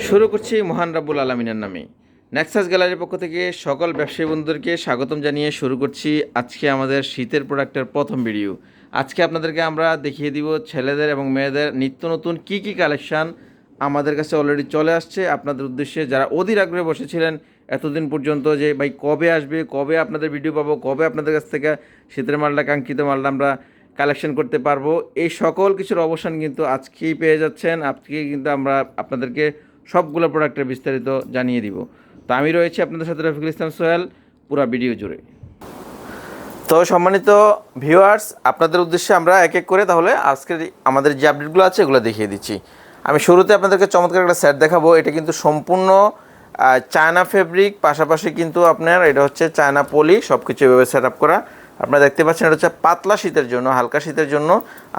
শুরু করছি মহান রাব্বুল আলামিনের নামে। নেক্সাস গ্যালারির পক্ষ থেকে সকল ব্যবসায়ী বন্ধুদেরকে স্বাগতম জানিয়ে শুরু করছি আজকে আমাদের শীতের প্রোডাক্টের প্রথম ভিডিও। আজকে আপনাদেরকে আমরা দেখিয়ে দিব ছেলেদের এবং মেয়েদের নিত্য নতুন কী কালেকশান আমাদের কাছে অলরেডি চলে আসছে আপনাদের উদ্দেশ্যে। যারা অধীর আগ্রহে বসেছিলেন এতদিন পর্যন্ত যে ভাই কবে আসবে, কবে আপনাদের ভিডিও পাবো, কবে আপনাদের কাছ থেকে শীতের মালটা, কাঙ্ক্ষিত মালটা আমরা কালেকশন করতে পারবো, এই সকল কিছুর অবসান কিন্তু আজকেই পেয়ে যাচ্ছেন। আজকেই কিন্তু আমরা আপনাদেরকে সবগুলো প্রোডাক্টের বিস্তারিত জানিয়ে দিব। তো আমি রয়েছি আপনাদের সাথে রফিকুল ইসলাম সোহেল পুরো ভিডিও জুড়ে। তো সম্মানিত ভিউয়ার্স, আপনাদের উদ্দেশ্যে আমরা এক এক করে তাহলে আজকের আমাদের যে আপডেটগুলো আছে এগুলো দেখিয়ে দিচ্ছি। আমি শুরুতে আপনাদেরকে চমৎকার একটা সেট দেখাবো। এটা কিন্তু সম্পূর্ণ চায়না ফেব্রিক, পাশাপাশি কিন্তু আপনার এটা হচ্ছে চায়না পলি, সব কিছু এভাবে সেট আপ করা। আপনারা দেখতে পাচ্ছেন এটা হচ্ছে পাতলা শীতের জন্য, হালকা শীতের জন্য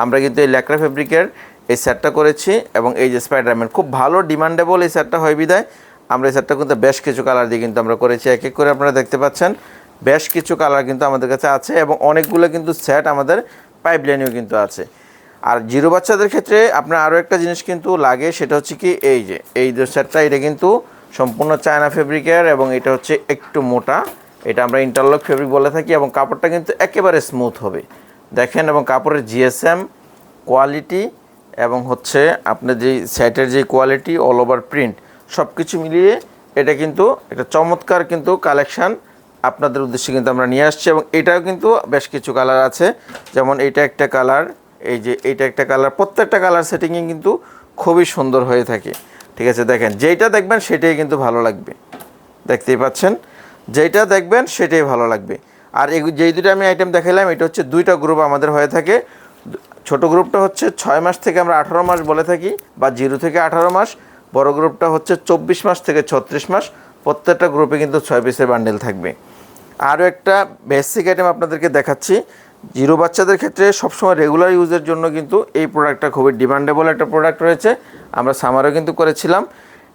আমরা কিন্তু এই ল্যাকড়া ফেব্রিকের এই সেটটা করেছি। এবং এই যে স্পাইডারম্যান খুব ভালো ডিমান্ডেবল এই সেটটা হয় বিদায় আমরা এই সেটটা কিন্তু বেশ কিছু কালার দিয়ে কিন্তু আমরা করেছি। এক এক করে আপনারা দেখতে পাচ্ছেন বেশ কিছু কালার কিন্তু আমাদের কাছে আছে এবং অনেকগুলো কিন্তু সেট আমাদের পাইপলাইনেও কিন্তু আছে। আর জিরো বাচ্চাদের ক্ষেত্রে আপনার আরও একটা জিনিস কিন্তু লাগে, সেটা হচ্ছে কি এই যে সেটটা, এটা কিন্তু সম্পূর্ণ চায়না ফেব্রিকের এবং এটা হচ্ছে একটু মোটা, এটা আমরা ইন্টারলক ফেব্রিক বলে থাকি এবং কাপড়টা কিন্তু একেবারে স্মুথ হবে দেখেন। এবং কাপড়ের জিএসএম কোয়ালিটি এবং হচ্ছে আপনার যেই সেটের যে কোয়ালিটি, অল ওভার প্রিন্ট সব কিছু মিলিয়ে এটা কিন্তু একটা চমৎকার কিন্তু কালেকশান আপনাদের উদ্দেশ্যে কিন্তু আমরা নিয়ে আসছি। এবং এটাও কিন্তু বেশ কিছু কালার আছে, যেমন এটা একটা কালার, এই যে এইটা একটা কালার, প্রত্যেকটা কালার সেটিংয়ে কিন্তু খুবই সুন্দর হয়ে থাকে। ঠিক আছে, দেখেন যেইটা দেখবেন সেটাই কিন্তু ভালো লাগবে, দেখতেই পাচ্ছেন যেইটা দেখবেন সেটাই ভালো লাগবে। আর যেই দুটো আমি আইটেম দেখালাম এটা হচ্ছে দুইটা গ্রুপ আমাদের হয়ে থাকে। ছোট গ্রুপটা হচ্ছে 6 মাস থেকে আমরা 18 মাস বলে থাকি বা 0 থেকে 18 মাস, বড় গ্রুপটা হচ্ছে 24 মাস থেকে 36 মাস। প্রত্যেকটা গ্রুপে কিন্তু 6 পিসের বান্ডেল থাকবে। আরও একটা বেসিক আইটেম আপনাদেরকে দেখাচ্ছি। জিরো বাচ্চাদের ক্ষেত্রে সবসময় রেগুলার ইউজের জন্য কিন্তু এই প্রোডাক্টটা খুবই ডিমান্ডেবল একটা প্রোডাক্ট রয়েছে, আমরা সামারও কিন্তু করেছিলাম।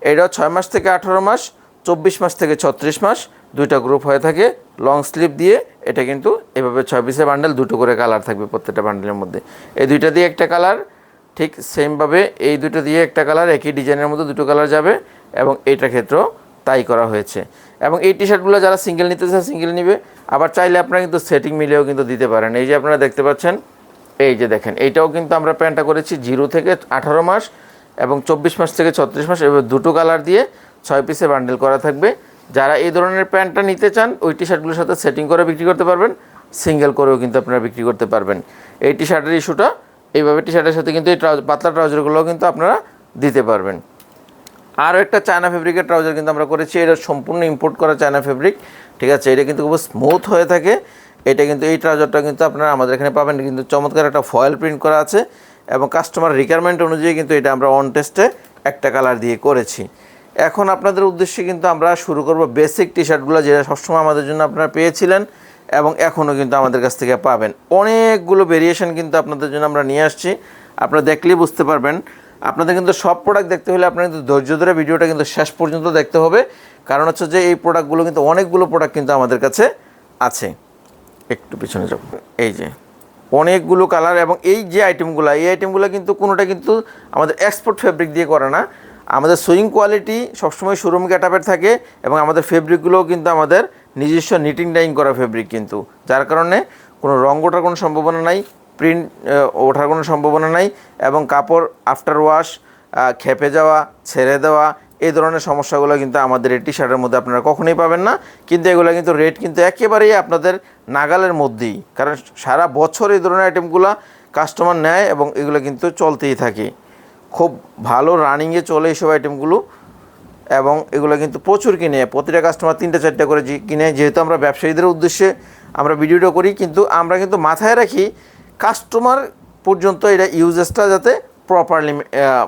এটাও 6 মাস থেকে 18 মাস, 24 মাস থেকে 36 মাস, দুইটা গ্রুপ হয়ে থাকে। লং স্লিভ দিয়ে এটা কিন্তু এভাবে 6 পিসের বান্ডেল, দুটো করে কালার থাকবে প্রত্যেকটা বান্ডেলের মধ্যে। এই দুইটা দিয়ে একটা কালার, ঠিক সেমভাবে এই দুটো দিয়ে একটা কালার, একই ডিজাইনের মধ্যে দুটো কালার যাবে এবং এইটার ক্ষেত্রেও তাই করা হয়েছে। এবং এই টি শার্টগুলো যারা সিঙ্গেল নিতে চায় সিঙ্গেল নিবে, আবার চাইলে আপনারা কিন্তু সেটিং মিলেও কিন্তু দিতে পারেন। এই যে আপনারা দেখতে পাচ্ছেন, এই যে দেখেন এইটাও কিন্তু আমরা প্যান্টটা করেছি 0 থেকে 18 মাস এবং 24 মাস থেকে 36 মাস, এবার দুটো কালার দিয়ে 6 পিসে বান্ডেল করা থাকবে। যারা এই ধরনের প্যান্টটা নিতে চান ওই টি শার্টগুলোর সাথে সেটিং করে বিক্রি করতে পারবেন, সিঙ্গেল করেও কিন্তু আপনারা বিক্রি করতে পারবেন। এই টি শার্টের ইস্যুটা এইভাবে টি শার্টের সাথে কিন্তু এই পাতলা ট্রাউজারগুলোও কিন্তু আপনারা দিতে পারবেন। আরও একটা চায়না ফেব্রিকের ট্রাউজার কিন্তু আমরা করেছি, এটা সম্পূর্ণ ইম্পোর্ট করা চায়না ফেব্রিক। ঠিক আছে, এটা কিন্তু খুব স্মুথ হয়ে থাকে। এটা কিন্তু এই ট্রাউজারটা কিন্তু আপনারা আমাদের এখানে পাবেন, কিন্তু চমৎকার একটা ফয়েল প্রিন্ট করা আছে এবং কাস্টমার রিকোয়ারমেন্ট অনুযায়ী কিন্তু এটা আমরা অন টেস্টে একটা কালার দিয়ে করেছি। এখন আপনাদের উদ্দেশ্যে কিন্তু আমরা শুরু করব বেসিক টি শার্টগুলো, যেটা সবসময় আমাদের জন্য আপনারা পেয়েছিলেন এবং এখনও কিন্তু আমাদের কাছ থেকে পাবেন। অনেকগুলো ভেরিয়েশন কিন্তু আপনাদের জন্য আমরা নিয়ে আসছি, আপনারা দেখলেই বুঝতে পারবেন। আপনাদের কিন্তু সব প্রোডাক্ট দেখতে হলে আপনার কিন্তু ধৈর্য ধরে ভিডিওটা কিন্তু শেষ পর্যন্ত দেখতে হবে, কারণ হচ্ছে যে এই প্রোডাক্টগুলো কিন্তু অনেকগুলো প্রোডাক্ট কিন্তু আমাদের কাছে আছে। একটু পিছনে যাব, এই যে অনেকগুলো কালার এবং এই যে আইটেমগুলো কিন্তু কোনোটা কিন্তু আমাদের এক্সপোর্ট ফেব্রিক দিয়ে করা না। আমাদের সুইং কোয়ালিটি সবসময় শোরুম গেটআপের থাকে এবং আমাদের ফেব্রিকগুলোও কিন্তু আমাদের নিজস্ব নিটিং ডাইং করা ফেব্রিক, কিন্তু যার কারণে কোনো রঙ ওঠার কোনো সম্ভাবনা নাই, প্রিন্ট ওঠার কোনো সম্ভাবনা নাই এবং কাপড় আফটার ওয়াশ, খেপে যাওয়া, ছেড়ে দেওয়া, এই ধরনের সমস্যাগুলো কিন্তু আমাদের এই টি শার্টের মধ্যে আপনারা কখনোই পাবেন না। কিন্তু এগুলো কিন্তু রেট কিন্তু একেবারেই আপনাদের নাগালের মধ্যেই, কারণ সারা বছর এই ধরনের আইটেমগুলো কাস্টমার নেয় এবং এগুলো কিন্তু চলতেই থাকে, খুব ভালো রানিংয়ে চলে এইসব আইটেমগুলো। এবং এগুলো কিন্তু প্রচুর কিনে, প্রতিটা কাস্টমার 3-4টা করে কিনে। যেহেতু আমরা ব্যবসায়ীদের উদ্দেশ্যে আমরা ভিডিওটা করি, কিন্তু আমরা কিন্তু মাথায় রাখি কাস্টমার পর্যন্ত এটা ইউজেসটা যাতে প্রপারলি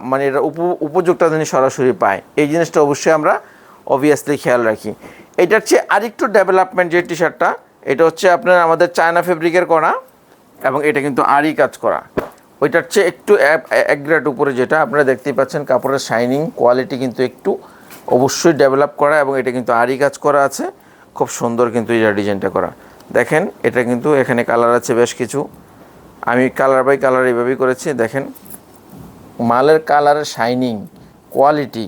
মানে এটা উপযুক্ত জিনিস সরাসরি পায়, এই জিনিসটা অবশ্যই আমরা অবভিয়াসলি খেয়াল রাখি। এটার চেয়ে আরেকটু ডেভেলপমেন্ট যে টি শার্টটা, এটা হচ্ছে আপনার আমাদের চায়না ফেব্রিকের করা এবং এটা কিন্তু আরই কাজ করা। ওইটার চেয়ে একটু এক গ্রেড উপরে, যেটা আপনারা দেখতেই পাচ্ছেন কাপড়ের শাইনিং কোয়ালিটি কিন্তু একটু অবশ্যই ডেভেলপ করা এবং এটা কিন্তু আরই কাজ করা আছে, খুব সুন্দর কিন্তু এই ডিজাইনটা করা। দেখেন এটা কিন্তু এখানে কালার আছে বেশ কিছু, আমি কালার বাই কালার এইভাবেই করেছি। দেখেন মালের কালারের শাইনিং কোয়ালিটি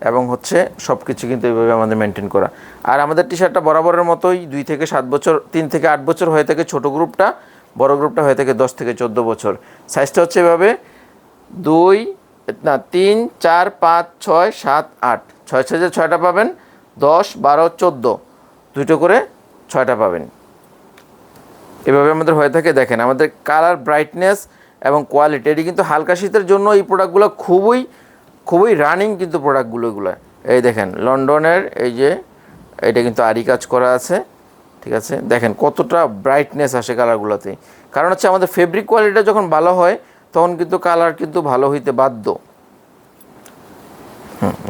এবং হচ্ছে সব কিছু কিন্তু এইভাবে আমাদের মেনটেন করা। আর আমাদের টি শার্টটা বরাবরের মতোই 2 থেকে 7 বছর, 3 থেকে 8 বছর হয়ে থাকে ছোটো গ্রুপটা, বড় গ্রুপটা হয়ে থাকে 10 থেকে 14 বছর। সাইজটা হচ্ছে এভাবে 3, 4, 5, 6, 7, 8, 6 সাইজের 6টা পাবেন, 10, 12, 14 দুটো করে 6টা পাবেন। এভাবে আমাদের হয়ে থাকে। দেখেন আমাদের কালার, ব্রাইটনেস এবং কোয়ালিটি, এটি কিন্তু হালকা শীতের জন্য এই প্রোডাক্টগুলো খুবই খুবই রানিং কিন্তু প্রোডাক্টগুলো এগুলো। এই দেখেন লন্ডনের এই যে এটা কিন্তু আরি কাজ করা আছে, ঠিক আছে। দেখেন কতটা ব্রাইটনেস আসে কালারগুলোতে, কারণ হচ্ছে আমাদের ফেব্রিক কোয়ালিটিটা যখন ভালো হয় তখন কিন্তু কালার কিন্তু ভালো হইতে বাধ্য।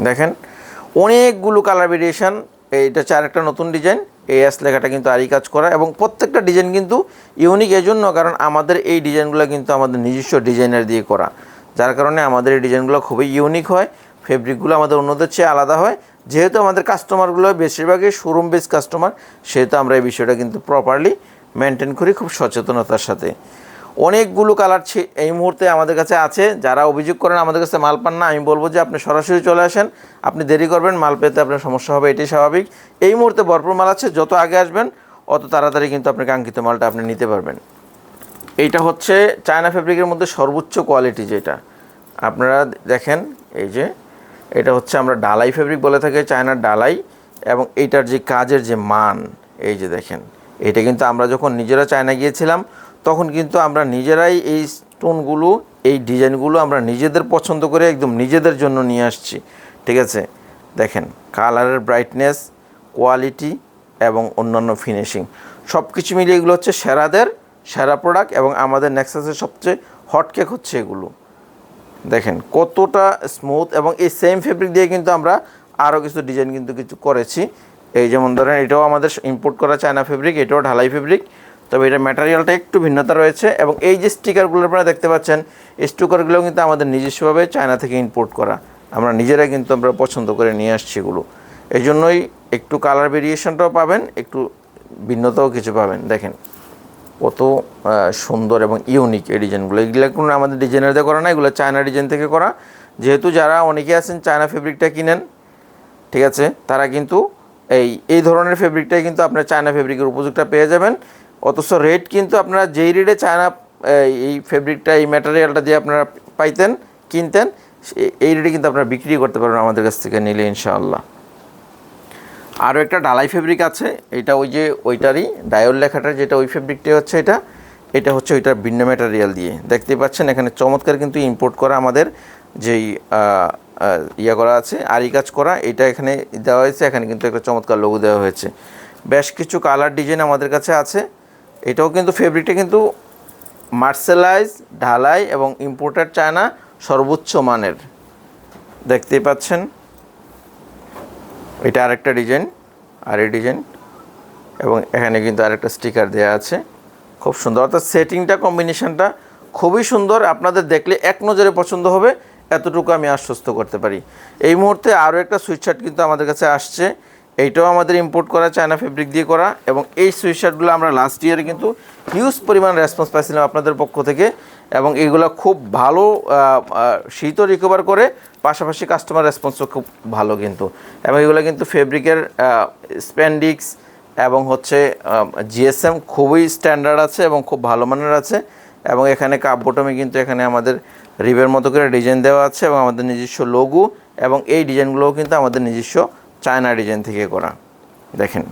দেখেন অনেকগুলো কালার ভেরিয়েশান। এইটা হচ্ছে আরেকটা নতুন ডিজাইন, AS লেখাটা কিন্তু আরি কাজ করা, এবং প্রত্যেকটা ডিজাইন কিন্তু ইউনিক এজন্য কারণ আমাদের এই ডিজাইনগুলো কিন্তু আমাদের নিজস্ব ডিজাইনার দিয়ে করা, যার কারণে আমাদের এই ডিজাইনগুলো খুবই ইউনিক হয়। ফেব্রিকগুলো আমাদের অন্যদের চেয়ে আলাদা হয়। যেহেতু আমাদের কাস্টমারগুলো বেশিরভাগই শোরুম বেস কাস্টমার, সেহেতু আমরা এই বিষয়টা কিন্তু প্রপারলি মেনটেন করি খুব সচেতনতার সাথে। অনেকগুলো কালার এই মুহূর্তে আমাদের কাছে আছে। যারা অভিযোগ করেন আমাদের কাছে মাল পান না, আমি বলবো যে আপনি সরাসরি চলে আসেন। আপনি দেরি করবেন, মাল পেতে আপনার সমস্যা হবে, এটাই স্বাভাবিক। এই মুহূর্তে ভরপুর মাল আছে, যত আগে আসবেন অত তাড়াতাড়ি কিন্তু আপনি কাঙ্ক্ষিত মালটা আপনি নিতে পারবেন। এইটা হচ্ছে চায়না ফেব্রিকের মধ্যে সর্বোচ্চ কোয়ালিটি যেটা আপনারা দেখেন। এই যে এটা হচ্ছে আমরা ডালাই ফেব্রিক বলে থাকি, চায়নার ডালাই, এবং এইটার যে কাজের যে মান, এই যে দেখেন এটা কিন্তু আমরা যখন নিজেরা চায়না গিয়েছিলাম তখন কিন্তু আমরা নিজেরাই এই স্টোনগুলো, এই ডিজাইনগুলো আমরা নিজেদের পছন্দ করে একদম নিজেদের জন্য নিয়ে আসছি, ঠিক আছে। দেখেন কালারের ব্রাইটনেস, কোয়ালিটি এবং অন্যান্য ফিনিশিং সব কিছু মিলিয়ে এগুলো হচ্ছে সেরাদের সেরা প্রোডাক্ট, এবং আমাদের নেক্সাসের সবচেয়ে হটকেক হচ্ছে এগুলো। দেখেন কতটা স্মুথ, এবং এই সেম ফেব্রিক দিয়ে কিন্তু আমরা আরও কিছু ডিজাইন কিন্তু কিছু করেছি। এই যেমন ধরেন এটাও আমাদের ইম্পোর্ট করা চায়না ফেব্রিক, এটাও ঢালাই ফেব্রিক, তবে এটা ম্যাটেরিয়ালটা একটু ভিন্নতা রয়েছে। এবং এই যে স্টিকারগুলো আপনারা দেখতে পাচ্ছেন, এই স্টিকারগুলো কিন্তু আমাদের নিজস্বভাবে চায়না থেকে ইম্পোর্ট করা, আমরা নিজেরাই কিন্তু আমরা পছন্দ করে নিয়ে আসছি এগুলো। এই জন্যই একটু কালার ভেরিয়েশনটাও পাবেন, একটু ভিন্নতাও কিছু পাবেন। দেখেন কত সুন্দর এবং ইউনিক এই ডিজাইনগুলো। এগুলো কোনো আমাদের ডিজাইনার দিয়ে করা না, এগুলো চায়না ডিজাইন থেকে করা। যেহেতু যারা অনেকে আছেন চায়না ফেব্রিকটা কিনেন, ঠিক আছে, তারা কিন্তু এই ধরনের ফেব্রিকটাই কিন্তু আপনার চায়না ফেব্রিকের উপযুক্তটা পেয়ে যাবেন। অথচ রেট কিন্তু আপনারা যেই রেটে চায়না এই ফেব্রিকটা, এই ম্যাটেরিয়ালটা দিয়ে আপনারা পাইতেন, কিনতেন, এই রেটে কিন্তু আপনারা বিক্রি করতে পারবেন আমাদের কাছ থেকে নিলে ইনশাআল্লাহ। আরও একটা ডালাই ফেব্রিক আছে, এটা ওই যে ওইটারই ডায়ল লেখাটা যেটা ওই ফেব্রিকটাই হচ্ছে এটা হচ্ছে ওইটার ভিন্ন ম্যাটেরিয়াল দিয়ে। দেখতেই পাচ্ছেন এখানে চমৎকার কিন্তু ইম্পোর্ট করা আমাদের যেই করা আছে আরি কাজ করা, এটা এখানে দেওয়া হয়েছে। এখানে কিন্তু একটা চমৎকার লোগো দেওয়া হয়েছে। বেশ কিছু কালার ডিজাইন আমাদের কাছে আছে। এটাও কিন্তু ফেব্রিকটা কিন্তু মার্সেলাইজ, ঢালাই এবং ইম্পোর্টেড চায়না সর্বোচ্চ মানের, দেখতেই পাচ্ছেন। এটা আরেকটা ডিজাইন, আর এই ডিজাইন, এবং এখানে কিন্তু আরেকটা স্টিকার দেওয়া আছে, খুব সুন্দর। অর্থাৎ সেটিংটা, কম্বিনেশনটা খুবই সুন্দর, আপনাদের দেখলে এক নজরে পছন্দ হবে, এতটুকু আমি আশ্বস্ত করতে পারি। এই মুহূর্তে আরও একটা সুইট শার্ট কিন্তু আমাদের কাছে আসছে, এইটাও আমাদের ইম্পোর্ট করা চায়না ফেব্রিক দিয়ে করা, এবং এই সুইট শার্টগুলো আমরা লাস্ট ইয়ারে কিন্তু হিউজ পরিমাণ রেসপন্স পাইছিলাম আপনাদের পক্ষ থেকে, এবং এইগুলো খুব ভালো শীতও রিকভার করে, পাশাপাশি কাস্টমার রেসপন্সও খুব ভালো কিন্তু। এবং এগুলো কিন্তু ফেব্রিকের স্প্যান্ডিক্স এবং হচ্ছে GSM খুবই স্ট্যান্ডার্ড আছে এবং খুব ভালো মানের আছে। এবং এখানে কাপ বটমে কিন্তু এখানে আমাদের রিবের মতো করে ডিজাইন দেওয়া আছে, এবং আমাদের নিজস্ব লোগো, এবং এই ডিজাইনগুলোও কিন্তু আমাদের নিজস্ব চায়না ডিজাইন থেকে করা। দেখেন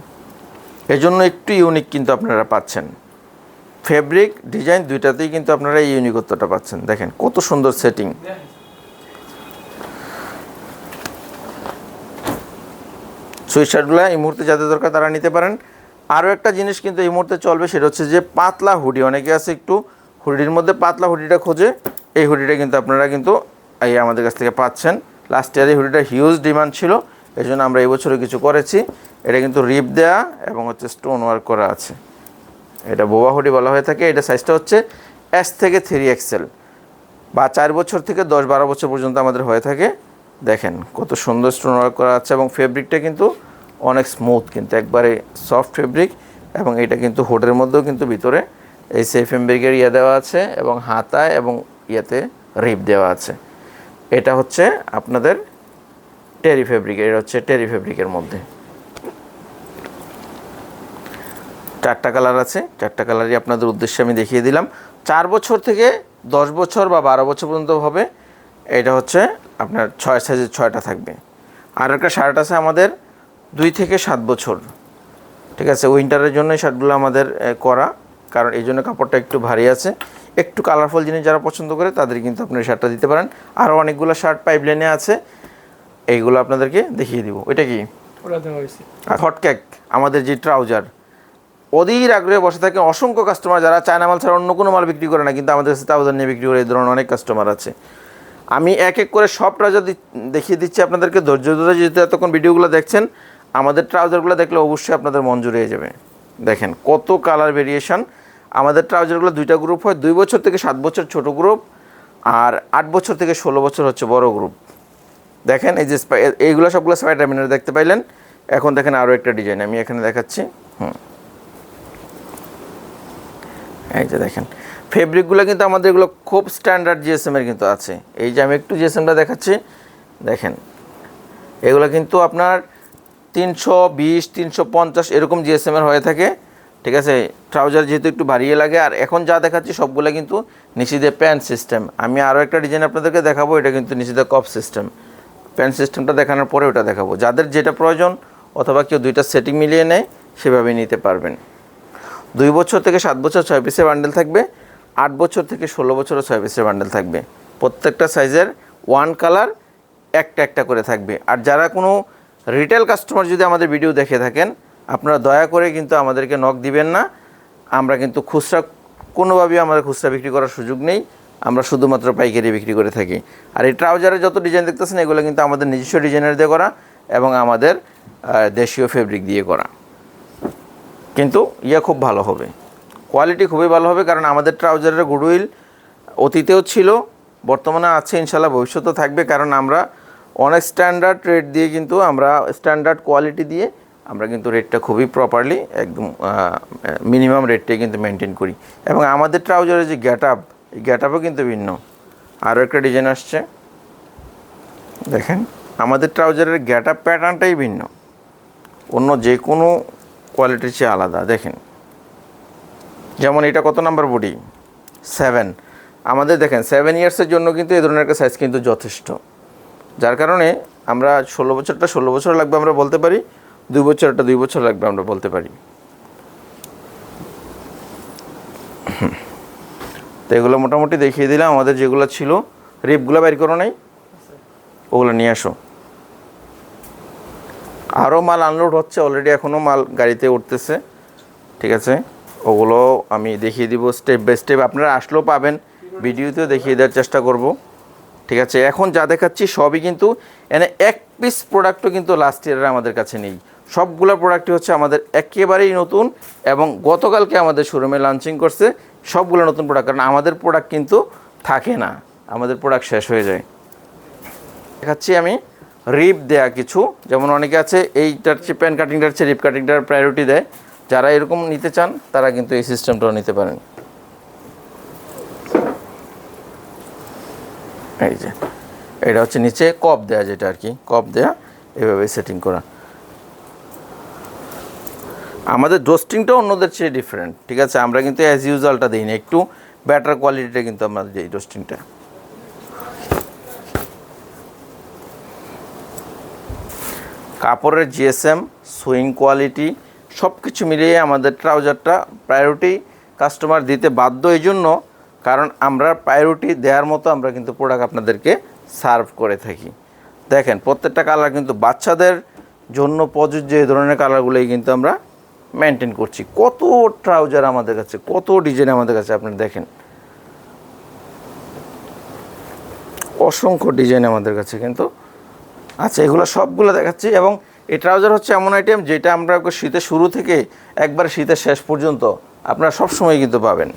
এই জন্য একটু ইউনিক কিন্তু আপনারা পাচ্ছেন, ফেব্রিক ডিজাইন দুইটাতেই কিন্তু আপনারা এই ইউনিকত্বটা পাচ্ছেন। দেখেন কত সুন্দর সেটিং। সুইট শার্টগুলো এই মুহূর্তে যাদের দরকার তারা নিতে পারেন। আরও একটা জিনিস কিন্তু এই মুহূর্তে চলবে, সেটা হচ্ছে যে পাতলা হুডি। অনেকে আছে একটু হুডির মধ্যে পাতলা হুডিটা খোঁজে, এই হুডিটা কিন্তু আপনারা কিন্তু এই আমাদের কাছ থেকে পাচ্ছেন। লাস্ট ইয়ারে হুডিটা হিউজ ডিমান্ড ছিল, এই জন্য আমরা এই বছরে কিছু করেছি। এটা কিন্তু রিপ দেয়া এবং হচ্ছে স্টোন ওয়ার্ক করা আছে। এটা বোবা হুডি বলা হয়ে থাকে। এটা সাইজটা হচ্ছে S থেকে 3XL, বা 4 বছর থেকে 10-12 বছর পর্যন্ত আমাদের হয়ে থাকে। দেখেন কত সুন্দর স্টোন ওয়ার্ক করা আছে, এবং ফেব্রিকটা কিন্তু অনেক স্মুথ, কিন্তু একবারে সফট ফেব্রিক। এবং এটা কিন্তু হুডের মধ্যেও কিন্তু ভিতরে এই সেফ ফেব্রিকের দেওয়া আছে, এবং হাতায় এবং রিপ দেওয়া আছে। এটা হচ্ছে আপনাদের টেরি ফেব্রিক, এটা হচ্ছে টেরি ফেব্রিকের মধ্যে 4টা কালার আছে। 4টা কালারই আপনাদের উদ্দেশ্যে আমি দেখিয়ে দিলাম। 4 বছর থেকে 10 বছর বা 12 বছর পর্যন্ত হবে। এটা হচ্ছে আপনার 6 সাইজের 6টা থাকবে। আর একটা শার্ট আছে আমাদের 2 থেকে 7 বছর, ঠিক আছে। উইন্টারের জন্য এই শার্টগুলো আমাদের করা, কারণ এই জন্য কাপড়টা একটু ভারী আছে। একটু কালারফুল জিনিস যারা পছন্দ করে তাদের কিন্তু আপনি এই শার্টটা দিতে পারেন। আরও অনেকগুলো শার্ট পাইপলাইনে আছে, এইগুলো আপনাদেরকে দেখিয়ে দিব। ওইটা কি হটকেক, আমাদের যে ট্রাউজার, অধীর আগ্রহে বসে থাকে অসংখ্য কাস্টমার যারা চায়না মাল ছাড়া অন্য কোনো মাল বিক্রি করে না, কিন্তু আমাদের কাছে ট্রাউজার নিয়ে বিক্রি করে। এই ধরনের অনেক কাস্টমার আছে। আমি এক এক করে সব ট্রাউজার দেখিয়ে দিচ্ছি আপনাদেরকে। ধৈর্য ধরে যেহেতু এতক্ষণ ভিডিওগুলো দেখছেন, আমাদের ট্রাউজারগুলো দেখলে অবশ্যই আপনাদের মন জুড়িয়ে যাবে। দেখেন কত কালার ভেরিয়েশন। আমাদের ট্রাউজারগুলো 2টা গ্রুপ হয়, 2 বছর থেকে 7 বছর ছোটো গ্রুপ, আর 8 বছর থেকে 16 বছর হচ্ছে বড় গ্রুপ। দেখেন এই যে এইগুলো সবগুলো স্পাইডারম্যানের দেখতে পাইলেন। এখন দেখেন আরও একটা ডিজাইন আমি এখানে দেখাচ্ছি। এই যে দেখেন ফেব্রিকগুলো কিন্তু আমাদের এগুলো খুব স্ট্যান্ডার্ড জিএসএমের কিন্তু আছে। এই যে আমি একটু জিএসএমটা দেখাচ্ছি, দেখেন এগুলো কিন্তু আপনার 320, 350 এরকম জিএসএমের হয়ে থাকে, ঠিক আছে। ট্রাউজার যেহেতু একটু বাড়িয়ে লাগে। আর এখন যা দেখাচ্ছি সবগুলো কিন্তু নিচে প্যান্ট সিস্টেম। আমি আরও একটা ডিজাইন আপনাদেরকে দেখাবো, এটা কিন্তু নিচে কপ সিস্টেম। প্যান্ট সিস্টেমটা দেখানোর পরে ওটা দেখাবো। যাদের যেটা প্রয়োজন অথবা কেউ 2টা সেটিং মিলিয়ে নেয় সেভাবেই নিতে পারবেন। 2 বছর থেকে 7 বছর 6 পিসের বান্ডেল থাকবে, 8 বছর থেকে 16 বছরও 6 পিসের বান্ডেল থাকবে। প্রত্যেকটা সাইজের 1 কালার একটা একটা করে থাকবে। আর যারা কোনো রিটেল কাস্টমার যদি আমাদের ভিডিও দেখে থাকেন, আপনারা দয়া করে কিন্তু আমাদেরকে নক দিবেন না। আমরা কিন্তু খুচরা কোনোভাবেই আমাদের খুচরা বিক্রি করার সুযোগ নেই, আমরা শুধুমাত্র পাইকারি বিক্রি করে থাকি। আর এই ট্রাউজারের যত ডিজাইন দেখতেছেন এগুলো কিন্তু আমাদের নিজস্ব ডিজাইনের দিয়ে করা এবং আমাদের দেশীয় ফেব্রিক দিয়ে করা। কিন্তু খুব ভালো হবে, কোয়ালিটি খুবই ভালো হবে, কারণ আমাদের ট্রাউজারের গুডউইল অতীতেও ছিল, বর্তমানে আছে, ইনশাল্লাহ ভবিষ্যতেও থাকবে। কারণ আমরা অনেক স্ট্যান্ডার্ড রেট দিয়ে কিন্তু আমরা স্ট্যান্ডার্ড কোয়ালিটি দিয়ে আমরা কিন্তু রেটটা খুবই প্রপারলি একদম মিনিমাম রেটটাই কিন্তু মেনটেন করি। এবং আমাদের ট্রাউজারের যে গেট আপ, এই গেট আপও কিন্তু ভিন্ন। আরও একটা ডিজাইন আসছে, দেখেন আমাদের ট্রাউজারের গেট আপ প্যাটার্নটাই ভিন্ন, অন্য যে কোনো কোয়ালিটির চেয়ে আলাদা। দেখেন যেমন এটা কত নাম্বার বডি, 7। আমাদের দেখেন 7 ইয়ার্সের জন্য কিন্তু এই ধরনের একটা সাইজ কিন্তু যথেষ্ট, যার কারণে আমরা 16 বছরটা 16 বছর লাগবে আমরা বলতে পারি, 2 বছরটা 2 বছর লাগবে আমরা বলতে পারি। তো এগুলো মোটামুটি দেখিয়ে দিলাম। আমাদের যেগুলো ছিল, রিপগুলো বের করো নাই, ওগুলো নিয়ে আসো। আরও মাল আনলোড হচ্ছে অলরেডি, এখনও মাল গাড়িতে উঠতেছে, ঠিক আছে। ওগুলো আমি দেখিয়ে দিব স্টেপ বাই স্টেপ, আপনারা আসলেও পাবেন, ভিডিওতেও দেখিয়ে দেওয়ার চেষ্টা করব, ঠিক আছে। এখন যা দেখাচ্ছি সবই কিন্তু এনে এক পিস প্রোডাক্টও কিন্তু লাস্ট ইয়ারের আমাদের কাছে নেই। সবগুলো প্রোডাক্টই হচ্ছে আমাদের একেবারেই নতুন এবং গতকালকে আমাদের শোরুমে লঞ্চিং করছে সবগুলো নতুন প্রোডাক্ট। কারণ আমাদের প্রোডাক্ট কিন্তু থাকে না, আমাদের প্রোডাক্ট শেষ হয়ে যায়। দেখাচ্ছি আমি রিপ দেয়া কিছু, যেমন অনেকে আছে এইটার চেয়ে প্যান কাটিংটার চেয়ে রিপ কাটিংটার প্রায়োরিটি দেয়। যারা এরকম নিতে চান তারা কিন্তু এই সিস্টেমটাও নিতে পারেন। এই যে এটা হচ্ছে নিচে কপ দেয়া, যেটা আর কি কপ দেয়া, এভাবে সেটিং করা। আমাদের ডোস্টিংটাও অন্যদের চেয়ে ডিফারেন্ট, ঠিক আছে। আমরা কিন্তু অ্যাজ ইউজুয়ালটা দিই না, একটু বেটার কোয়ালিটিটা কিন্তু আমাদের এই ডোস্টিংটা। কাপড়ের জিএসএম, সুইং কোয়ালিটি সব কিছু মিলিয়ে আমাদের ট্রাউজারটা প্রায়োরিটি কাস্টমার দিতে বাধ্য, এই জন্য কারণ আমরা প্রায়োরিটি দেওয়ার মতো আমরা কিন্তু প্রোডাক্ট আপনাদেরকে সার্ভ করে থাকি। দেখেন প্রত্যেকটা কালার কিন্তু বাচ্চাদের জন্য প্রযোজ্য, এই ধরনের কালারগুলোই কিন্তু আমরা মেনটেন করছি। কত ট্রাউজার আমাদের কাছে, কত ডিজাইন আমাদের কাছে, আপনারা দেখেন অসংখ্য ডিজাইন আমাদের কাছে কিন্তু আচ্ছা। এগুলো সবগুলো দেখাচ্ছি। এবং এই ট্রাউজার হচ্ছে এমন আইটেম যেটা আমরা শীতের শুরু থেকে একবার শীতের শেষ পর্যন্ত আপনারা সবসময় কিন্তু পাবেন,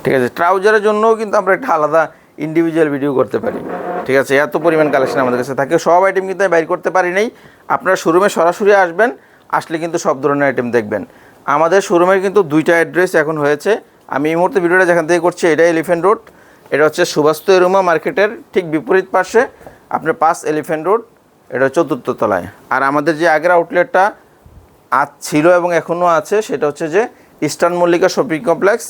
ঠিক আছে। ট্রাউজারের জন্যও কিন্তু আমরা একটা আলাদা ইন্ডিভিজুয়াল ভিডিও করতে পারি, ঠিক আছে। এত পরিমাণ কালেকশন আমাদের কাছে থাকে, সব আইটেম কিন্তু বাইর করতে পারি নাই। আপনারা শোরুমে সরাসরি আসবেন, আসলে কিন্তু সব ধরনের আইটেম দেখবেন। আমাদের শোরুমের কিন্তু 2টা অ্যাড্রেস এখন হয়েছে। আমি এই মুহূর্তে ভিডিওটা যেখান থেকে করছি এটা এলিফ্যান্ট রোড, এটা হচ্ছে সুবাস্তু এরুমা মার্কেটের ঠিক বিপরীত পাশে, আপনার 5 এলিফ্যান্ট রোড, এটা 4th তলায়। আর আমাদের যে আগের আউটলেটটা আজ ছিল এবং এখনও আছে সেটা হচ্ছে যে ইস্টার্ন মল্লিকা শপিং কমপ্লেক্স,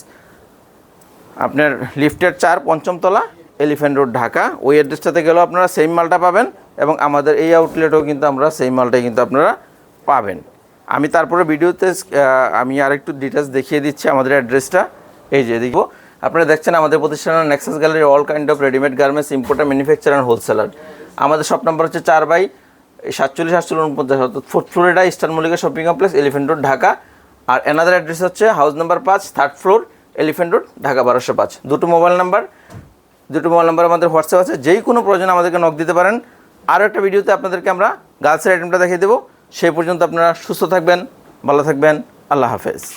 আপনার লিফটের 4 5ম তলা, এলিফ্যান্ট রোড, ঢাকা। ওই অ্যাড্রেসটাতে গেলেও আপনারা সেম মালটা পাবেন এবং আমাদের এই আউটলেটেও কিন্তু আমরা সেম মালটাই কিন্তু আপনারা পাবেন। আমি তারপরে ভিডিওতে আমি আরেকটু ডিটেলস দেখিয়ে দিচ্ছি আমাদের অ্যাড্রেসটা। এই যে দেখব, আপনারা দেখছেন আমাদের প্রতিষ্ঠানের Nexus Gallery all kind of readymade garments importer, manufacture and wholesaler. আমাদের শপ নাম্বার হচ্ছে 4/47 অর্থাৎ 4th floor, Eastern Mallika Shopping Complex, Elephant Road, Dhaka. আর অ্যানাদার অ্যাড্রেস হচ্ছে house number 5, 3rd floor, Elephant Road, Dhaka 1205। দুটো মোবাইল নাম্বার আমাদের হোয়াটসঅ্যাপ আছে, যেই কোনো প্রয়োজনে আমাদেরকে নক দিতে পারেন। আরও একটা ভিডিওতে আপনাদেরকে আমরা গার্লসের আইটেমটা দেখিয়ে দেবো। সেই পর্যন্ত আপনারা সুস্থ থাকবেন, ভালো থাকবেন, আল্লাহ হাফেজ।